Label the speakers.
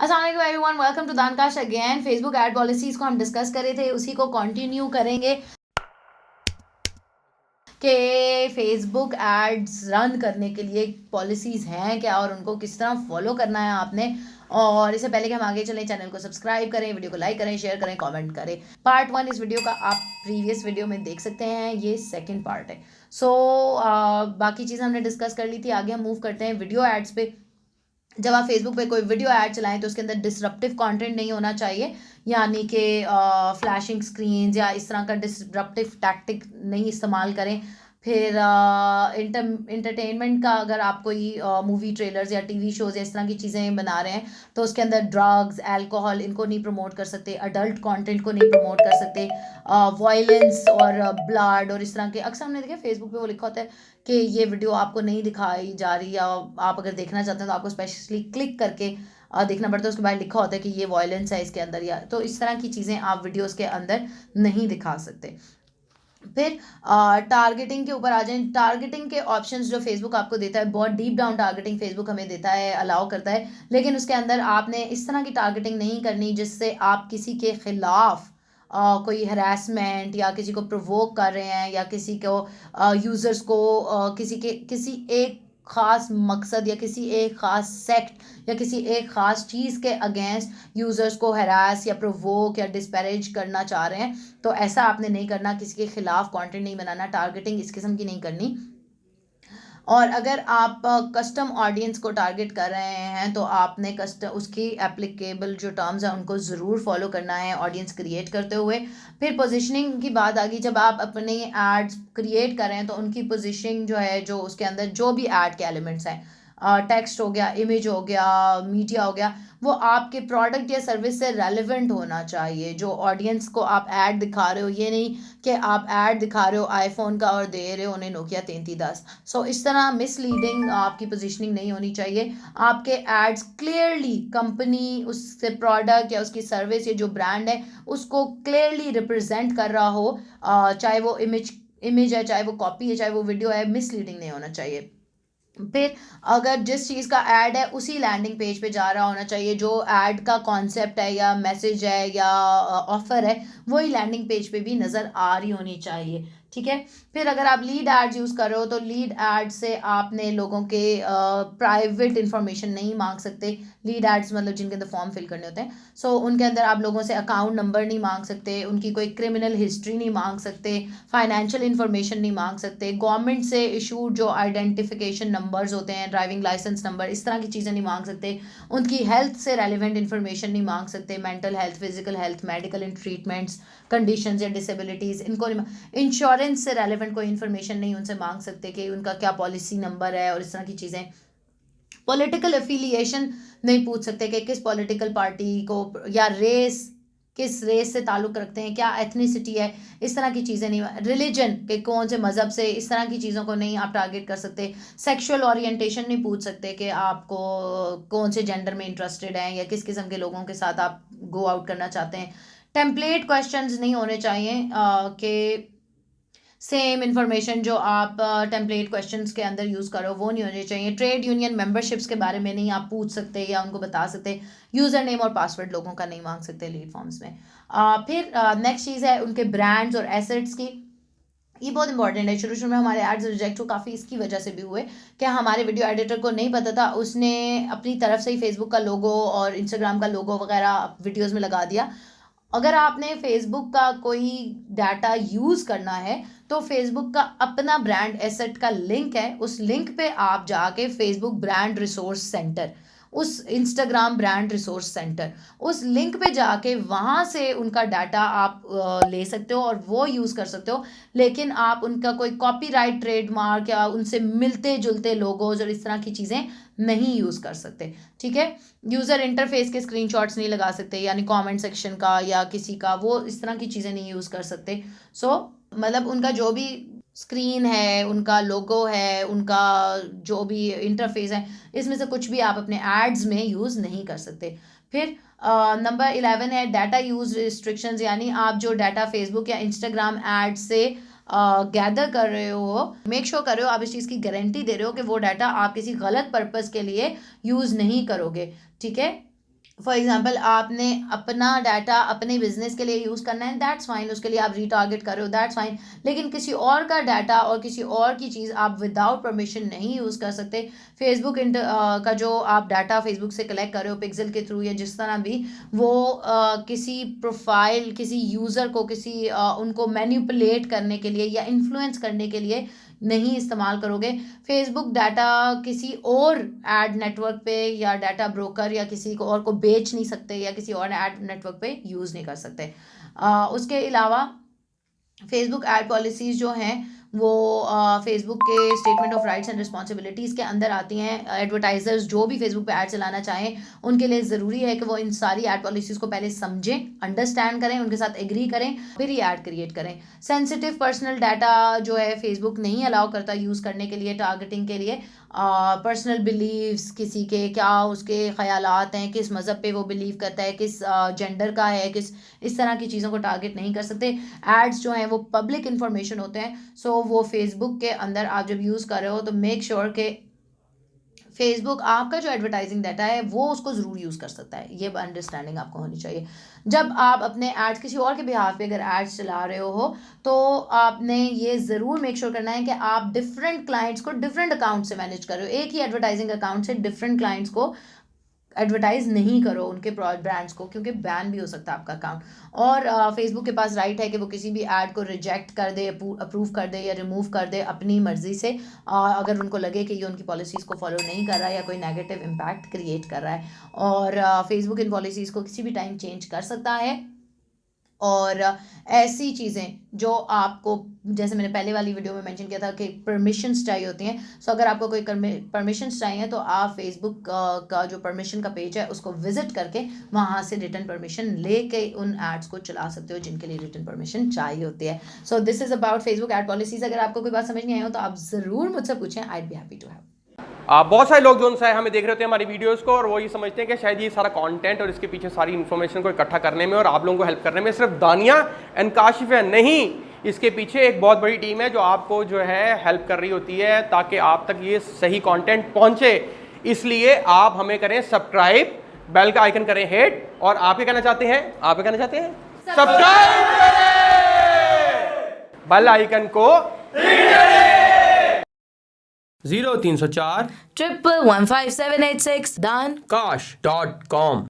Speaker 1: अस्सलाम वालेकुम everyone, welcome to दानकाश अगेन। फेसबुक ऐड पॉलिसीज़ को हम डिस्कस कर रहे थे, उसी को कंटिन्यू करेंगे कि फेसबुक एड्स रन करने के लिए पॉलिसीज़ हैं क्या और उनको किस तरह फॉलो करना है आपने। और इससे पहले कि हम आगे चलें, चैनल को सब्सक्राइब करें, वीडियो को लाइक करें, शेयर करें, कमेंट करें। पार्ट 1 इस वीडियो का आप प्रीवियस वीडियो में देख सकते हैं, ये सेकंड पार्ट है। बाकी चीज़ें हमने डिस्कस कर ली थी। आगे हम मूव करते हैं वीडियो एड्स पे। जब आप फेसबुक पे कोई वीडियो ऐड चलाएं तो उसके अंदर डिसरप्टिव कंटेंट नहीं होना चाहिए, यानी कि फ्लैशिंग स्क्रीन्स या इस तरह का डिसरप्टिव टैक्टिक नहीं इस्तेमाल करें। फिर इंटरटेनमेंट का अगर आप कोई मूवी ट्रेलर्स या टीवी शोज़ या इस तरह की चीज़ें बना रहे हैं तो उसके अंदर ड्रग्स, अल्कोहल इनको नहीं प्रमोट कर सकते, अडल्ट कंटेंट को नहीं प्रमोट कर सकते, वायलेंस और ब्लड और इस तरह के। अक्सर हमने देखा फेसबुक पे वो लिखा होता है कि ये वीडियो आपको नहीं दिखाई जा रही, या आप अगर देखना चाहते हैं तो आपको स्पेशली क्लिक करके देखना पड़ता है। उसके बाद लिखा होता है कि ये वायलेंस है इसके अंदर, या तो इस तरह की चीज़ें आप वीडियोस के अंदर नहीं दिखा सकते। फिर टारगेटिंग के ऊपर आ जाएं। टारगेटिंग के ऑप्शंस जो फेसबुक आपको देता है, बहुत डीप डाउन टारगेटिंग फेसबुक हमें देता है, अलाउ करता है, लेकिन उसके अंदर आपने इस तरह की टारगेटिंग नहीं करनी जिससे आप किसी के खिलाफ कोई हरासमेंट या किसी को प्रोवोक कर रहे हैं, या किसी को यूज़र्स को किसी एक ख़ास मकसद या किसी एक ख़ास सेक्ट या किसी एक ख़ास चीज़ के अगेंस्ट यूज़र्स को हरास या प्रोवोक या डिस्पैरेज करना चाह रहे हैं। तो ऐसा आपने नहीं करना, किसी के खिलाफ कंटेंट नहीं बनाना, टारगेटिंग इस किस्म की नहीं करनी। और अगर आप कस्टम ऑडियंस को टारगेट कर रहे हैं तो आपने उसकी एप्लीकेबल जो टर्म्स हैं उनको ज़रूर फॉलो करना है ऑडियंस क्रिएट करते हुए। फिर पोजीशनिंग की बात आ गई। जब आप अपने एड्स क्रिएट कर रहे हैं तो उनकी पोजीशनिंग जो है, जो उसके अंदर जो भी ऐड के एलिमेंट्स हैं, टेक्स्ट हो गया, इमेज हो गया, मीडिया हो गया, वो आपके प्रोडक्ट या सर्विस से रेलिवेंट होना चाहिए। जो ऑडियंस को आप ऐड दिखा रहे हो, ये नहीं कि आप ऐड दिखा रहे हो आईफोन का और दे रहे हो उन्हें नोकिया 3310। इस तरह मिसलीडिंग आपकी पोजीशनिंग नहीं होनी चाहिए। आपके एड्स क्लियरली कंपनी, उससे प्रोडक्ट या उसकी सर्विस या जो ब्रांड है उसको क्लियरली रिप्रेजेंट कर रहा हो, चाहे वो इमेज है, चाहे वो कॉपी है, चाहे वो वीडियो है, मिसलीडिंग नहीं होना चाहिए। फिर अगर जिस चीज़ का ऐड है उसी लैंडिंग पेज पे जा रहा होना चाहिए, जो ऐड का कॉन्सेप्ट है या मैसेज है या ऑफ़र है, वही लैंडिंग पेज पे भी नज़र आ रही होनी चाहिए। ठीक है। फिर अगर आप लीड एड्स यूज़ कर रहे हो तो लीड एड से आपने लोगों के प्राइवेट इंफॉर्मेशन नहीं मांग सकते। लीड एड्स मतलब जिनके अंदर फॉर्म फिल करने होते हैं, उनके अंदर आप लोगों से अकाउंट नंबर नहीं मांग सकते, उनकी कोई क्रिमिनल हिस्ट्री नहीं मांग सकते, फाइनेंशियल इंफॉर्मेशन नहीं मांग सकते, गवर्नमेंट से इशूड जो आइडेंटिफिकेशन नंबर्स होते हैं, ड्राइविंग लाइसेंस नंबर, इस तरह की चीज़ें नहीं मांग सकते, उनकी हेल्थ से रेलिवेंट इंफॉर्मेशन नहीं मांग सकते, mental health, physical health, medical in treatments, conditions या डिसेबिलिटीज़, इनको नहीं। इंश्योरेंस से रेलिवेंट कोई इन्फॉर्मेशन नहीं उनसे मांग सकते कि उनका क्या पॉलिसी नंबर है और इस तरह की चीज़ें। पॉलिटिकल एफिलिएशन नहीं पूछ सकते कि किस पॉलिटिकल पार्टी को, या किस रेस से ताल्लुक़ रखते हैं, क्या एथनिसिटी है, इस तरह की चीज़ें नहीं। रिलीजन के कौन से मज़हब से, इस तरह की चीज़ों को नहीं आप टारगेट कर सकते। सेक्सुअल ओरिएंटेशन नहीं पूछ सकते कि आपको कौन से जेंडर में इंटरेस्टेड हैं या किस किस्म के लोगों के साथ आप गो आउट करना चाहते हैं। टेम्पलेट क्वेश्चंस नहीं होने चाहिए कि सेम इन्फॉर्मेशन जो आप टेम्पलेट क्वेश्चंस के अंदर यूज़ करो वो नहीं होने चाहिए। ट्रेड यूनियन मेंबरशिप्स के बारे में नहीं आप पूछ सकते या उनको बता सकते। यूज़र नेम और पासवर्ड लोगों का नहीं मांग सकते लीड फॉर्म्स में। फिर नेक्स्ट चीज़ है उनके ब्रांड्स और एसेट्स की। ये बहुत इंपॉर्टेंट है। शुरू शुरू में हमारे एड्स रिजेक्ट हो काफ़ी इसकी वजह से भी हुए कि हमारे वीडियो एडिटर को नहीं पता था, उसने अपनी तरफ से ही फेसबुक का लोगो और इंस्टाग्राम का लोगो वगैरह वीडियोज़ में लगा दिया। अगर आपने फेसबुक का कोई डाटा यूज़ करना है तो फेसबुक का अपना ब्रांड एसेट का लिंक है, उस लिंक पे आप जाके फेसबुक ब्रांड रिसोर्स सेंटर, उस इंस्टाग्राम ब्रांड रिसोर्स सेंटर, उस लिंक पे जाके वहाँ से उनका डाटा आप ले सकते हो और वो यूज़ कर सकते हो। लेकिन आप उनका कोई कॉपीराइट, ट्रेडमार्क या उनसे मिलते जुलते लोगोज और इस तरह की चीज़ें नहीं यूज़ कर सकते। ठीक है। यूज़र इंटरफेस के स्क्रीनशॉट्स नहीं लगा सकते, यानी कमेंट सेक्शन का या किसी का, वो इस तरह की चीज़ें नहीं यूज़ कर सकते। मतलब उनका जो भी स्क्रीन है, उनका लोगो है, उनका जो भी इंटरफेस है, इसमें से कुछ भी आप अपने एड्स में यूज़ नहीं कर सकते। फिर नंबर 11 है डाटा यूज़ रिस्ट्रिक्शंस, यानी आप जो डाटा फेसबुक या इंस्टाग्राम एड से गैदर कर रहे हो, मेक श्योर कर रहे हो, आप इस चीज़ की गारंटी दे रहे हो कि वो डाटा आप किसी गलत पर्पज़ के लिए यूज़ नहीं करोगे। ठीक है। फॉर एग्जाम्पल आपने अपना डाटा अपने बिजनेस के लिए यूज़ करना है, दैट्स फाइन, उसके लिए आप रीटारगेट कर रहे हो, दैट्स फाइन। लेकिन किसी और का डाटा और किसी और की चीज़ आप विदाउट परमिशन नहीं यूज़ कर सकते। फेसबुक का जो आप डाटा फेसबुक से कलेक्ट कर रहे हो पिक्सल के थ्रू या जिस तरह भी, वो किसी प्रोफाइल, किसी यूज़र को, किसी उनको मैनिपुलेट करने के लिए या इन्फ्लुएंस करने के लिए नहीं इस्तेमाल करोगे। फेसबुक डाटा किसी और एड नेटवर्क पे या डाटा ब्रोकर या किसी को और को बेच नहीं सकते या किसी और एड नेटवर्क पे यूज़ नहीं कर सकते। उसके अलावा फेसबुक एड पॉलिसीज़ जो हैं वो फेसबुक के statement of rights and responsibilities के अंदर आती हैं। एडवर्टाइजर्स जो भी फेसबुक पे ऐड चलाना चाहें उनके लिए ज़रूरी है कि वो इन सारी ऐड पॉलिसीज़ को पहले समझें, अंडरस्टैंड करें, उनके साथ एग्री करें, फिर ही ऐड क्रिएट करें। सेंसिटिव पर्सनल डाटा जो है फेसबुक नहीं अलाउ करता यूज़ करने के लिए, टारगेटिंग के लिए। पर्सनल बिलीव्स, किसी के क्या उसके ख़यालात हैं, किस मज़हब पे वो बिलीव करता है, किस जेंडर का है, किस इस तरह की चीज़ों को टारगेट नहीं कर सकते। एड्स जो हैं वो पब्लिक इन्फॉर्मेशन होते हैं, सो वो फेसबुक के अंदर आप जब यूज़ कर रहे हो तो मेक श्योर के फेसबुक आपका जो एडवर्टाइजिंग डाटा है वो उसको ज़रूर यूज़ कर सकता है, ये अंडरस्टैंडिंग आपको होनी चाहिए। जब आप अपने एड्स किसी और के बिहाफ पे अगर एड्स चला रहे हो तो आपने ये ज़रूर मेक श्योर करना है कि आप डिफरेंट क्लाइंट्स को डिफरेंट अकाउंट से मैनेज कर रहे हो। एक ही एडवर्टाइजिंग अकाउंट से डिफरेंट क्लाइंट्स को एडवर्टाइज नहीं करो, उनके ब्रांड्स को, क्योंकि बैन भी हो सकता है आपका अकाउंट। और फेसबुक के पास राइट है कि वो किसी भी ऐड को रिजेक्ट कर दे, अप्रूव कर दे या रिमूव कर दे अपनी मर्जी से, अगर उनको लगे कि ये उनकी पॉलिसीज़ को फॉलो नहीं कर रहा है या कोई नेगेटिव इम्पैक्ट क्रिएट कर रहा है। और फेसबुक इन पॉलिसीज़ को किसी भी टाइम चेंज कर सकता है। और ऐसी चीज़ें जो आपको, जैसे मैंने पहले वाली वीडियो में मेंशन किया था कि परमिशंस चाहिए होती हैं, सो अगर आपको कोई परमिशंस चाहिए तो आप फेसबुक का जो परमिशन का पेज है उसको विजिट करके वहाँ से रिटर्न परमिशन लेके उन एड्स को चला सकते हो जिनके लिए रिटर्न परमिशन चाहिए होती है। So this is about Facebook ad policies. अगर आपको कोई बात समझ नहीं आई हो तो आप ज़रूर मुझसे पूछें, आई बी हैप्पी टू हैव।
Speaker 2: बहुत सारे लोग जो है हमें देख रहे होते हैं हमारी वीडियोस को, और वो ये समझते हैं कि शायद ये सारा कंटेंट और इसके पीछे सारी इन्फॉर्मेशन को इकट्ठा करने में और आप लोगों को हेल्प करने में सिर्फ दानिया एंड काशिफ है। नहीं, इसके पीछे एक बहुत बड़ी टीम है जो आपको जो है हेल्प कर रही होती है ताकि आप तक ये सही कंटेंट पहुंचे। इसलिए आप हमें करें सब्सक्राइब, बेल का आइकन करें हिट, और आप क्या कहना चाहते हैं? आप क्या कहना चाहते हैं? सब्सक्राइब करें, बेल आइकन को 0304
Speaker 1: 1115786 done
Speaker 2: kash.com